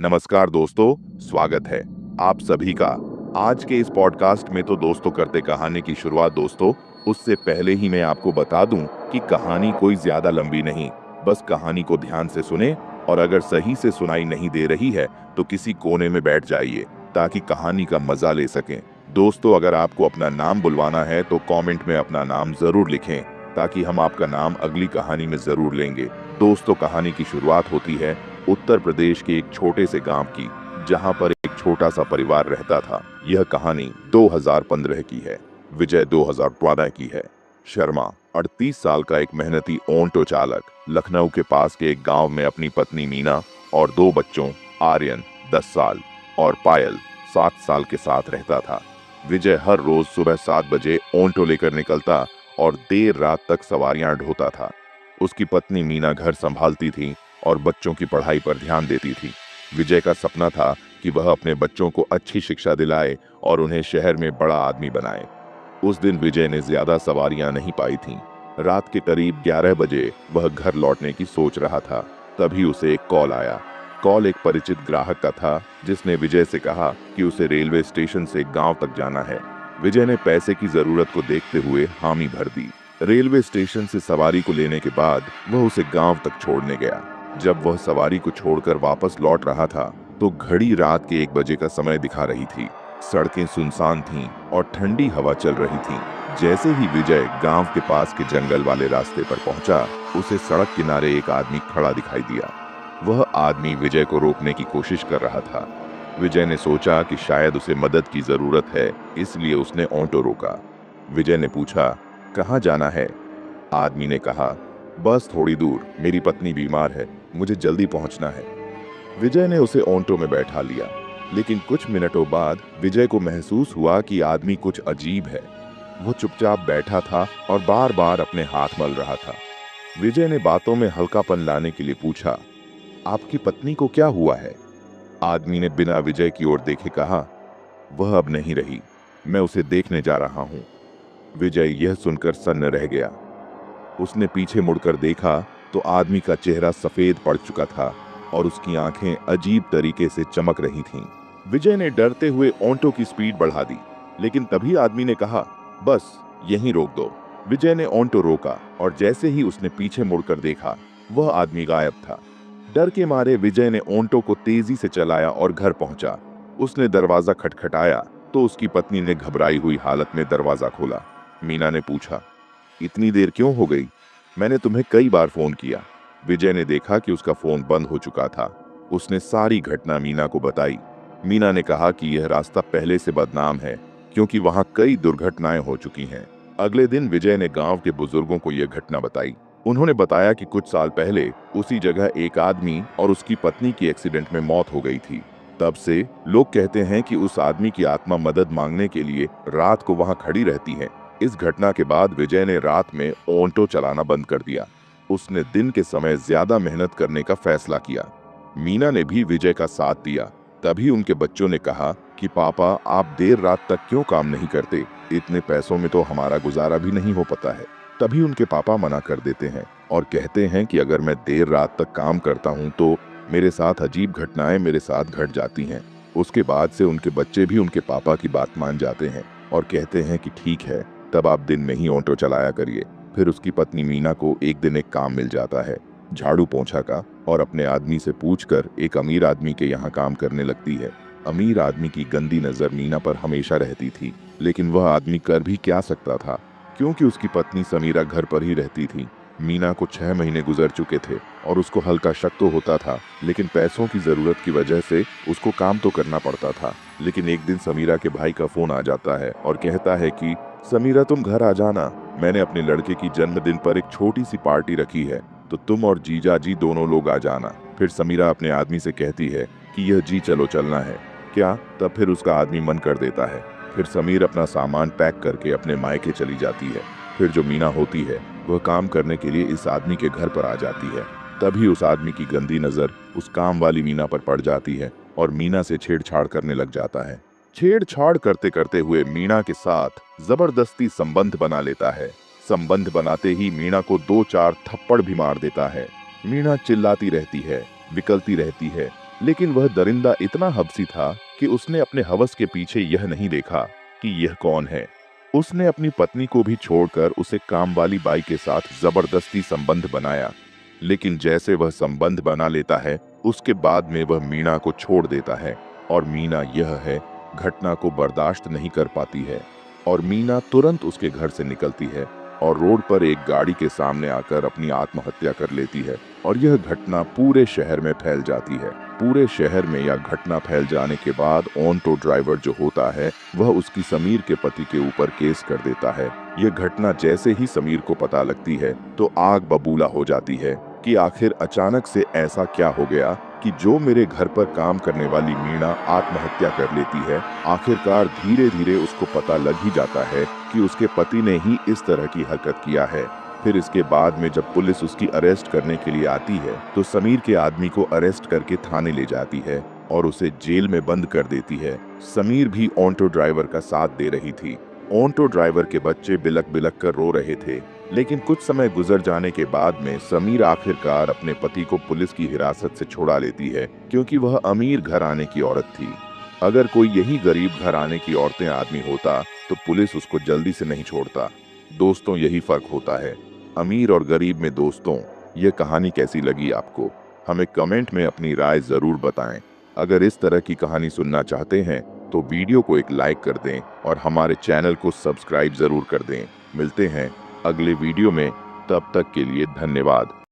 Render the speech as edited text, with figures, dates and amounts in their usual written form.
नमस्कार दोस्तों, स्वागत है आप सभी का। आज के इस पॉडकास्ट में तो दोस्तों करते कहानी की शुरुआत। दोस्तों, उससे पहले ही मैं आपको बता दूं कि कहानी कोई ज्यादा लंबी नहीं, बस कहानी को ध्यान से सुने और अगर सही से सुनाई नहीं दे रही है तो किसी कोने में बैठ जाइए ताकि कहानी का मजा ले सकें। दोस्तों, अगर आपको अपना नाम बुलवाना है तो कमेंट में अपना नाम जरूर लिखें ताकि हम आपका नाम अगली कहानी में जरूर लेंगे। दोस्तों, कहानी की शुरुआत होती है उत्तर प्रदेश के एक छोटे से गांव की, जहां पर एक छोटा सा परिवार रहता था। यह कहानी 2015 की है, विजय 2012 की है। शर्मा 38 साल का एक मेहनती ऑटो चालक लखनऊ के पास के एक गांव में अपनी पत्नी मीना और 2 बच्चों आर्यन 10 साल और पायल 7 साल के साथ रहता था। विजय हर रोज सुबह 7 बजे ऑटो लेकर निकलता और देर रात तक सवारियां ढोता था। उसकी पत्नी मीना घर संभालती थी और बच्चों की पढ़ाई पर ध्यान देती थी। विजय का सपना था कि वह अपने बच्चों को अच्छी शिक्षा दिलाए और उन्हें शहर में बड़ा आदमी बनाए। उस दिन विजय ने ज्यादा सवारियां नहीं पाई थीं। रात के करीब 11 बजे वह घर लौटने की सोच रहा था, तभी उसे एक कॉल आया। कॉल एक परिचित ग्राहक का था जिसने विजय से कहा कि उसे रेलवे स्टेशन से गांव तक जाना है। विजय ने पैसे की जरूरत को देखते हुए हामी भर दी। रेलवे स्टेशन से सवारी को लेने के बाद वह उसे गांव तक छोड़ने गया। जब वह सवारी को छोड़कर वापस लौट रहा था तो घड़ी रात के 1 बजे का समय दिखा रही थी। सड़कें सुनसान थीं और ठंडी हवा चल रही थी। जैसे ही विजय गांव के पास के जंगल वाले रास्ते पर पहुंचा, उसे सड़क किनारे एक आदमी खड़ा दिखाई दिया। वह आदमी विजय को रोकने की कोशिश कर रहा था। विजय ने सोचा कि शायद उसे मदद की जरूरत है, इसलिए उसने ऑटो रोका। विजय ने पूछा, कहाँ जाना है? आदमी ने कहा, बस थोड़ी दूर, मेरी पत्नी बीमार है, मुझे जल्दी पहुंचना है। विजय ने उसे ऑटो में बैठा लिया, लेकिन कुछ मिनटों बाद विजय को महसूस हुआ कि आदमी कुछ अजीब है। वो चुपचाप बैठा था और बार बार अपने हाथ मल रहा था। विजय ने बातों में हल्कापन लाने के लिए पूछा, आपकी पत्नी को क्या हुआ है? आदमी ने बिना विजय की ओर देखे कहा, वह अब नहीं रही, मैं उसे देखने जा रहा हूँ। विजय यह सुनकर सन्न रह गया। उसने पीछे मुड़कर देखा तो आदमी का चेहरा सफेद पड़ चुका था और उसकी आंखें अजीब तरीके से चमक रही थीं। विजय ने डरते हुए ऑटो की स्पीड बढ़ा दी, लेकिन तभी आदमी ने कहा, बस यहीं रोक दो। विजय ने ऑटो रोका और जैसे ही उसने पीछे मुड़कर देखा, वह आदमी गायब था। डर के मारे विजय ने ऑटो को तेजी से चलाया और घर पहुंचा। उसने दरवाजा खटखटाया तो उसकी पत्नी ने घबराई हुई हालत में दरवाजा खोला। मीना ने पूछा, इतनी देर क्यों हो गई? मैंने तुम्हें कई बार फोन किया। विजय ने देखा कि उसका फोन बंद हो चुका था। उसने सारी घटना मीना को बताई। मीना ने कहा कि यह रास्ता पहले से बदनाम है क्योंकि वहां कई दुर्घटनाएं हो चुकी हैं। अगले दिन विजय ने गांव के बुजुर्गों को यह घटना बताई। उन्होंने बताया कि कुछ साल पहले उसी जगह एक आदमी और उसकी पत्नी की एक्सीडेंट में मौत हो गई थी। तब से लोग कहते हैं कि उस आदमी की आत्मा मदद मांगने के लिए रात को वहां खड़ी रहती है। इस घटना के बाद विजय ने रात में ऑटो चलाना बंद कर दिया। उसने दिन के समय ज्यादा मेहनत करने का फैसला किया। मीना ने भी विजय का साथ दिया। तभी उनके बच्चों ने कहा कि पापा, आप देर रात तक क्यों काम नहीं करते? इतने पैसों में तो हमारा गुजारा भी नहीं हो पाता है। तभी उनके पापा मना कर देते हैं और कहते हैं कि अगर मैं देर रात तक काम करता हूं तो मेरे साथ अजीब घटनाएं मेरे साथ घट जाती हैं। उसके बाद से उनके बच्चे भी उनके पापा की बात मान जाते हैं और कहते हैं कि ठीक है, तब आप दिन में ही ऑटो चलाया करिए। फिर उसकी पत्नी मीना को एक दिन एक काम मिल जाता है, झाड़ू पोंछा का, और अपने आदमी से पूछकर एक अमीर आदमी के यहाँ काम करने लगती है। अमीर आदमी की गंदी नजर मीना पर हमेशा रहती थी, लेकिन वह आदमी कर भी क्या सकता था क्योंकि उसकी पत्नी समीरा घर पर ही रहती थी। मीना को 6 महीने गुजर चुके थे और उसको हल्का शक तो होता था, लेकिन पैसों की जरूरत की वजह से उसको काम तो करना पड़ता था। लेकिन एक दिन समीरा के भाई का फोन आ जाता है और कहता है कि समीरा, तुम घर आ जाना, मैंने अपने लड़के की जन्मदिन पर एक छोटी सी पार्टी रखी है, तो तुम और जीजा जी दोनों लोग आ जाना। फिर समीरा अपने आदमी से कहती है कि यह जी चलो चलना है क्या? तब फिर उसका आदमी मन कर देता है। फिर समीर अपना सामान पैक करके अपने मायके चली जाती है। फिर जो मीना होती है वह काम करने के लिए इस आदमी के घर पर आ जाती है। तभी उस आदमी की गंदी नजर उस काम वाली मीना पर पड़ जाती है और मीना से छेड़छाड़ करने लग जाता है। छेड़छाड़ करते करते हुए मीना के साथ जबरदस्ती संबंध बना लेता है। संबंध बनाते ही मीना को 2-4 थप्पड़ भी मार देता है। मीना चिल्लाती रहती है, विकलती रहती है, लेकिन वह दरिंदा इतना हवसी था कि उसने अपने हवस के पीछे यह नहीं देखा कि यह कौन है। उसने अपनी पत्नी को भी छोड़कर उसे काम वाली बाई के साथ जबरदस्ती संबंध बनाया। लेकिन जैसे वह संबंध बना लेता है, उसके बाद में वह मीना को छोड़ देता है। और मीना यह है, घटना को बर्दाश्त नहीं कर पाती है और मीना तुरंत उसके घर से निकलती है और रोड पर एक गाड़ी के सामने आकर अपनी आत्महत्या कर लेती है। और यह घटना पूरे शहर में फैल जाती है। पूरे शहर में यह घटना फैल जाने के बाद ऑटो ड्राइवर जो होता है, वह उसकी समीर के पति के ऊपर केस कर देता है। यह घटना जैसे ही समीर को पता लगती है तो आग बबूला हो जाती है कि आखिर अचानक से ऐसा क्या हो गया कि जो मेरे घर पर काम करने वाली मीना आत्महत्या कर लेती है। आखिरकार धीरे धीरे उसको पता लग ही जाता है कि उसके पति ने ही इस तरह की हरकत किया है। फिर इसके बाद में जब पुलिस उसकी अरेस्ट करने के लिए आती है तो समीर के आदमी को अरेस्ट करके थाने ले जाती है और उसे जेल में बंद कर देती है। समीर भी ऑटो ड्राइवर का साथ दे रही थी। ऑटो ड्राइवर के बच्चे बिलक बिलक कर रो रहे थे। लेकिन कुछ समय गुजर जाने के बाद में समीर आखिरकार अपने पति को पुलिस की हिरासत से छुड़ा लेती है, क्योंकि वह अमीर घराने की औरत थी। अगर कोई यही गरीब घराने की औरतें आदमी होता तो पुलिस उसको जल्दी से नहीं छोड़ता। दोस्तों, यही फर्क होता है अमीर और गरीब में। दोस्तों, ये कहानी कैसी लगी आपको? हमें कमेंट में अपनी राय जरूर बताएं। अगर इस तरह की कहानी सुनना चाहते हैं तो वीडियो को एक लाइक कर दें और हमारे चैनल को सब्सक्राइब जरूर कर दें। मिलते हैं अगले वीडियो में, तब तक के लिए धन्यवाद।